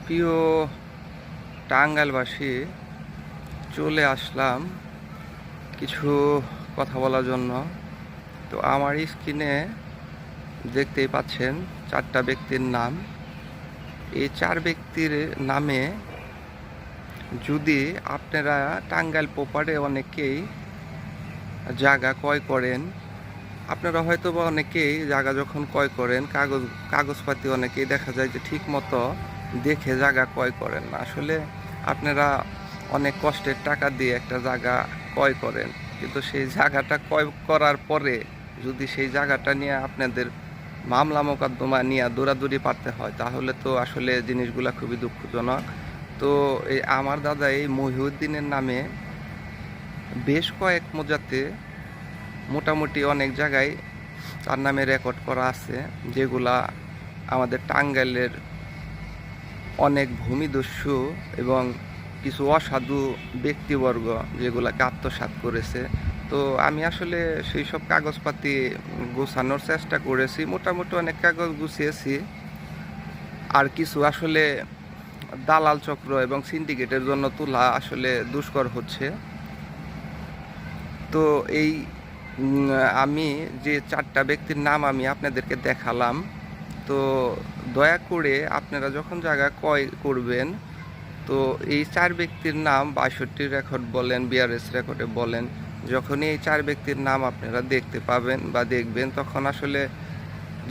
প্রিয় টাঙ্গাইলবাসী, চলে আসলাম কিছু কথা বলার জন্য। তো আমার স্ক্রিনে দেখতেই পাচ্ছেন 4টা ব্যক্তির নাম। এই 4 ব্যক্তির নামে যদি আপনারা টাঙ্গাইল প্রপারে অনেকেই জায়গা ক্রয় করেন, আপনারা হয়তো বা অনেকেই জায়গা যখন ক্রয় করেন কাগজপাতি অনেকেই দেখা যায় যে ঠিক মতো দেখে জায়গা ক্রয় করেন না। আসলে আপনারা অনেক কষ্টের টাকা দিয়ে একটা জায়গা ক্রয় করেন, কিন্তু সেই জায়গাটা ক্রয় করার পরে যদি সেই জায়গাটা নিয়ে আপনাদের মামলা মোকদ্দমা নিয়ে দৌড়াদৌড়ি পারতে হয়, তাহলে তো আসলে জিনিসগুলো খুবই দুঃখজনক। তো এই আমার দাদা এই মহিউদ্দিনের নামে বেশ কয়েক মোজাতে মোটামুটি অনেক জায়গায় তার নামে রেকর্ড করা আছে, যেগুলা আমাদের টাঙ্গাইলের অনেক ভূমিদস্যু এবং কিছু অসাধু ব্যক্তিবর্গ যেগুলাকে আত্মসাৎ করেছে। তো আমি আসলে সেই সব কাগজপাতি গোছানোর চেষ্টা করেছি, মোটামুটি অনেক কাগজ গুছিয়েছি। আর কিছু আসলে দালাল চক্র এবং সিন্ডিকেটের জন্য তোলা আসলে দুষ্কর হচ্ছে। তো এই আমি যে 4টা ব্যক্তির নাম আমি আপনাদেরকে দেখালাম, তো দয়া করে আপনারা যখন জায়গা ক্রয় করবেন, তো এই 4 ব্যক্তির নাম 62 রেকর্ড বলেন, বিআরএস রেকর্ডে বলেন, যখনই এই 4 ব্যক্তির নাম আপনারা দেখতে পাবেন বা দেখবেন, তখন আসলে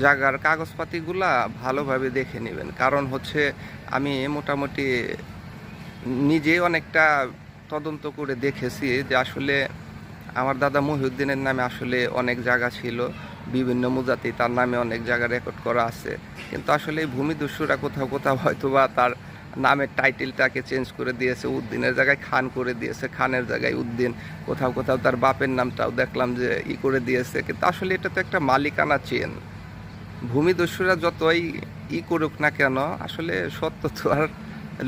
জায়গার কাগজপাতিগুলা ভালোভাবে দেখে নেবেন। কারণ হচ্ছে আমি মোটামুটি নিজে অনেকটা তদন্ত করে দেখেছি যে আসলে আমার দাদা মহিউদ্দিনের নামে আসলে অনেক জায়গা ছিল, বিভিন্ন মুজাতেই তার নামে অনেক জায়গা রেকর্ড করা আছে। কিন্তু আসলে এই ভূমিদস্যুরা কোথাও কোথাও হয়তো বা তার নামের টাইটেলটাকে চেঞ্জ করে দিয়েছে, উদ্দিনের জায়গায় খান করে দিয়েছে, খানের জায়গায় উদ্দিন, কোথাও কোথাও তার বাপের নামটাও দেখলাম যে করে দিয়েছে। কিন্তু আসলে এটা তো একটা মালিকানা চেন। ভূমিদস্যুরা যতই করুক না কেন, আসলে সত্য তো আর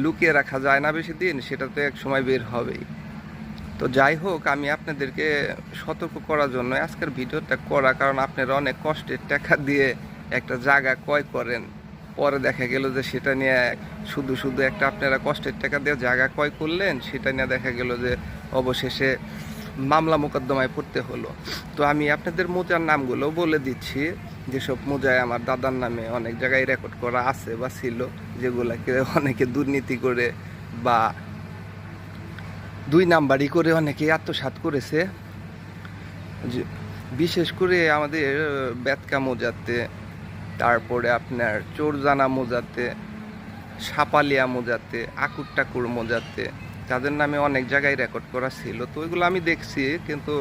লুকিয়ে রাখা যায় না বেশি দিন, সেটা তো এক সময় বের হবেই। তো যাই হোক, আমি আপনাদেরকে সতর্ক করার জন্য আজকের ভিডিওটা করা, কারণ আপনারা অনেক কষ্টের টাকা দিয়ে একটা জায়গা ক্রয় করেন, পরে দেখা গেল যে সেটা নিয়ে শুধু শুধু একটা আপনারা কষ্টের টাকা দিয়ে জায়গা ক্রয় করলেন, সেটা নিয়ে দেখা গেল যে অবশেষে মামলা মোকদ্দমায় পড়তে হলো। তো আমি আপনাদের মোজার নামগুলো বলে দিচ্ছি, যেসব মোজায় আমার দাদার নামে অনেক জায়গায় রেকর্ড করা আছে বা ছিল, যেগুলাকে অনেকে দুর্নীতি করে বা 2 নাম্বারই করে অনেকে আত্মসাৎ করেছে। বিশেষ করে আমাদের বেতকা মোজাতে, তারপরে আপনার চোরজানা মোজাতে, সাপালিয়া মোজাতে, আকুর টাকুর মোজাতে তাদের নামে অনেক জায়গায় রেকর্ড করা ছিল। তো ওইগুলো আমি দেখছি, কিন্তু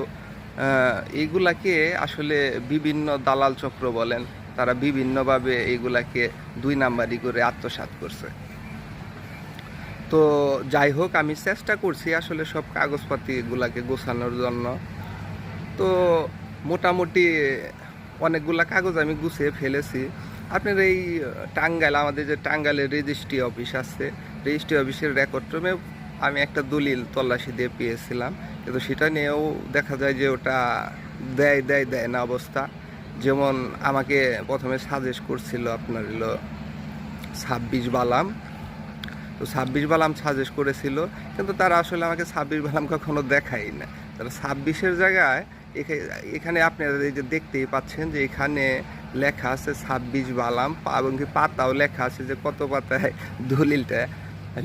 এইগুলাকে আসলে বিভিন্ন দালাল চক্র বলেন, তারা বিভিন্নভাবে এইগুলাকে 2 নাম্বারই করে আত্মসাৎ করছে। তো যাই হোক, আমি চেষ্টা করছি আসলে সব কাগজপাতিগুলাকে গোছানোর জন্য। তো মোটামুটি অনেকগুলা কাগজ আমি গুছিয়ে ফেলেছি। আপনার এই টাঙ্গাইল, আমাদের যে টাঙ্গাইলের রেজিস্ট্রি অফিস আছে, রেজিস্ট্রি অফিসের রেকর্ড রুমে আমি একটা দলিল তল্লাশি দিয়ে পেয়েছিলাম, কিন্তু সেটা নিয়েও দেখা যায় যে ওটা দেয় না অবস্থা। যেমন আমাকে প্রথমে সাজেস্ট করছিল আপনার হলো 26 বালাম। তো 26 বালাম সাজেস্ট করেছিল, কিন্তু তারা আসলে আমাকে 26 বালাম কখনো দেখাই না। তারা 26-এর জায়গায় এখানে আপনারা এই যে দেখতেই পাচ্ছেন যে এখানে লেখা আছে 26 বালাম, এবং কি পাতাও লেখা আছে যে কত পাতায় দলিলটা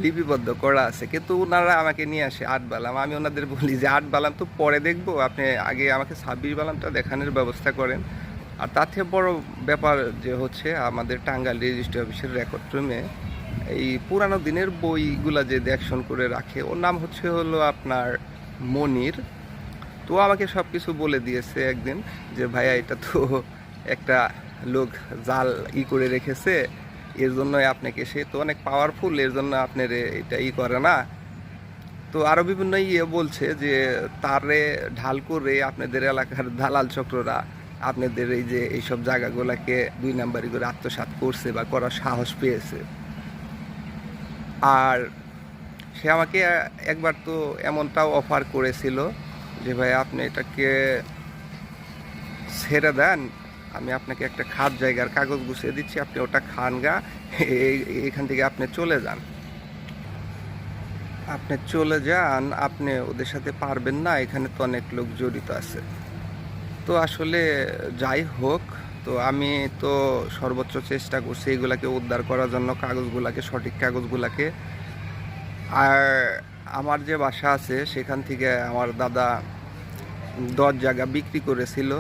লিপিবদ্ধ করা আছে। কিন্তু ওনারা আমাকে নিয়ে আসে 8 বালাম। আমি ওনাদের বলি যে 8 বালাম তো পরে দেখবো, আপনি আগে আমাকে 26 বালামটা দেখানোর ব্যবস্থা করেন। আর তার থেকে বড় ব্যাপার যে হচ্ছে, আমাদের টাঙ্গাইল রেজিস্ট্রি অফিসের রেকর্ড রুমে এই পুরানো দিনের বইগুলা যে দেখশন করে রাখে, ওর নাম হলো আপনার মনির। তো আমাকে সব কিছু বলে দিয়েছে একদিন যে ভাইয়া, এটা তো একটা লোক জাল করে রেখেছে, এর জন্যই আপনাকে, সে তো অনেক পাওয়ারফুল, এর জন্য আপনার এটা করে না। তো আরও বিভিন্ন বলছে যে তারে ঢাল করে আপনাদের এলাকার দালাল চক্ররা আপনাদের এই যে এইসব জায়গাগুলোকে 2 নাম্বারি করে আত্মসাৎ করছে বা করার সাহস পেয়েছে। আর সে আমাকে একবার তো এমনটাও অফার করেছিল যে ভাই, আপনি এটাকে ছেড়ে দেন, আমি আপনাকে একটা খাদ জায়গার কাগজ গুছিয়ে দিচ্ছি, আপনি ওটা খান গা, এখান থেকে আপনি চলে যান। আপনি চলে যান, আপনি ওদের সাথে পারবেন না, এখানে তো অনেক লোক জড়িত আছে। তো আসলে যাই হোক, তো আমি তো সর্বোচ্চ চেষ্টা করছি এগুলাকে উদ্ধার করার জন্য, কাগজগুলাকে, সঠিক কাগজগুলাকে। আর আমার যে বাসা আছে সেখান থেকে আমার দাদা 10 জায়গা বিক্রি করেছিল।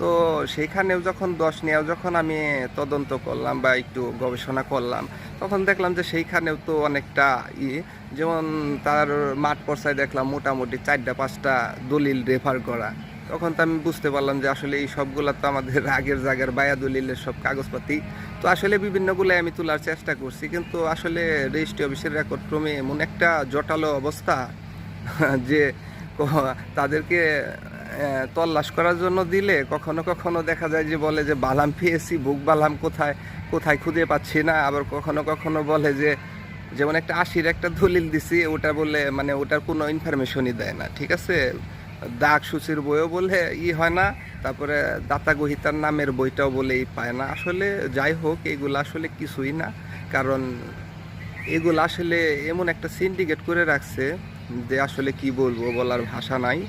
তো সেইখানেও যখন 10 নিয়েও যখন আমি তদন্ত করলাম বা একটু গবেষণা করলাম, তখন দেখলাম যে সেইখানেও তো অনেকটা যেমন তার মাঠ পর্যায়ে দেখলাম মোটামুটি 4-5টা দলিল রেফার করা। তখন তো আমি বুঝতে পারলাম যে আসলে এই সবগুলা তো আমাদের আগের জায়গার বায়া দলিলের সব কাগজপাতি। তো আসলে বিভিন্নগুলাই আমি তোলার চেষ্টা করছি, কিন্তু আসলে রেজিস্ট্রি অফিসের রেকর্ড ক্রমে এমন একটা জটালো অবস্থা যে তাদেরকে তল্লাশ করার জন্য দিলে কখনো কখনো দেখা যায় যে বলে যে বালাম পেয়েছি, বুক বালাম কোথায় কোথায় খুঁজে পাচ্ছি না। আবার কখনো কখনো বলে যে যেমন একটা 80-র একটা দলিল দিছি, ওটা বলে মানে ওটার কোনো ইনফরমেশনই দেয় না, ঠিক আছে। দাগ সূচির বইও বলে হয় না, তারপরে দাতা গহিতার নামের বইটাও বলেই পায় না। আসলে যাই হোক, এগুলো আসলে কিছুই না, কারণ এগুলো আসলে এমন একটা সিন্ডিকেট করে রাখছে যে আসলে কি বলবো, বলার ভাষা নাই।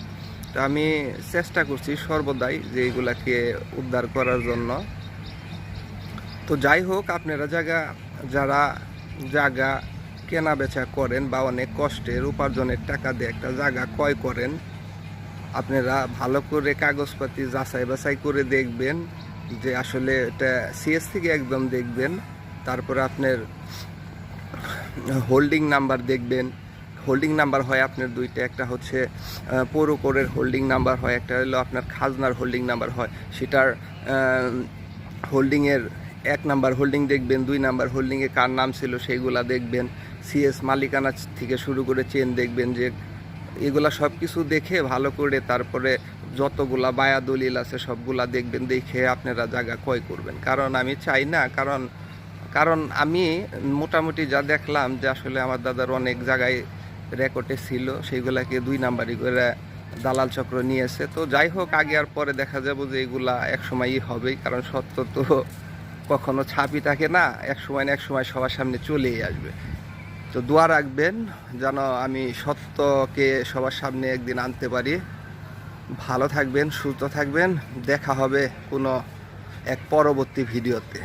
তো আমি চেষ্টা করছি সর্বদাই যে এগুলাকে উদ্ধার করার জন্য। তো যাই হোক, আপনারা যারা জায়গা কেনা বেচা করেন বা অনেক কষ্টের উপার্জনের টাকা দিয়ে একটা জায়গা ক্রয় করেন, আপনারা ভালো করে কাগজপাতি যাচাই বাছাই করে দেখবেন যে আসলে এটা সিএস থেকে একদম দেখবেন। তারপরে আপনার হোল্ডিং নাম্বার দেখবেন। হোল্ডিং নাম্বার হয় আপনার দুইটা, একটা হচ্ছে পৌর করের হোল্ডিং নাম্বার হয়, একটা হলো আপনার খাজনার হোল্ডিং নাম্বার হয়। সেটার হোল্ডিংয়ের 1 নাম্বার হোল্ডিং দেখবেন, 2 নাম্বার হোল্ডিংয়ে কার নাম ছিল সেইগুলা দেখবেন, সিএস মালিকানা থেকে শুরু করে চেন দেখবেন, যে এগুলা সব কিছু দেখে ভালো করে তারপরে যতগুলা বায়া দলিল আছে সবগুলা দেখবেন, দেখে আপনারা জায়গা ক্রয় করবেন। কারণ আমি চাই না, কারণ আমি মোটামুটি যা দেখলাম যে আসলে আমার দাদার অনেক জায়গায় রেকর্ডে ছিল, সেইগুলাকে 2 নাম্বারই করে দালাল চক্র নিয়েছে। তো যাই হোক, আগে আর পরে দেখা যাবে যে এগুলা এক সময়ই হবেই, কারণ সত্য তো কখনো ছাপি থাকে না, এক সময় না এক সময় সবার সামনে চলেই আসবে। তো দোয়া রাখবেন যেন আমি সত্যকে সবার সামনে একদিন আনতে পারি। ভালো থাকবেন, সুস্থ থাকবেন, দেখা হবে কোনো এক পরবর্তী ভিডিওতে।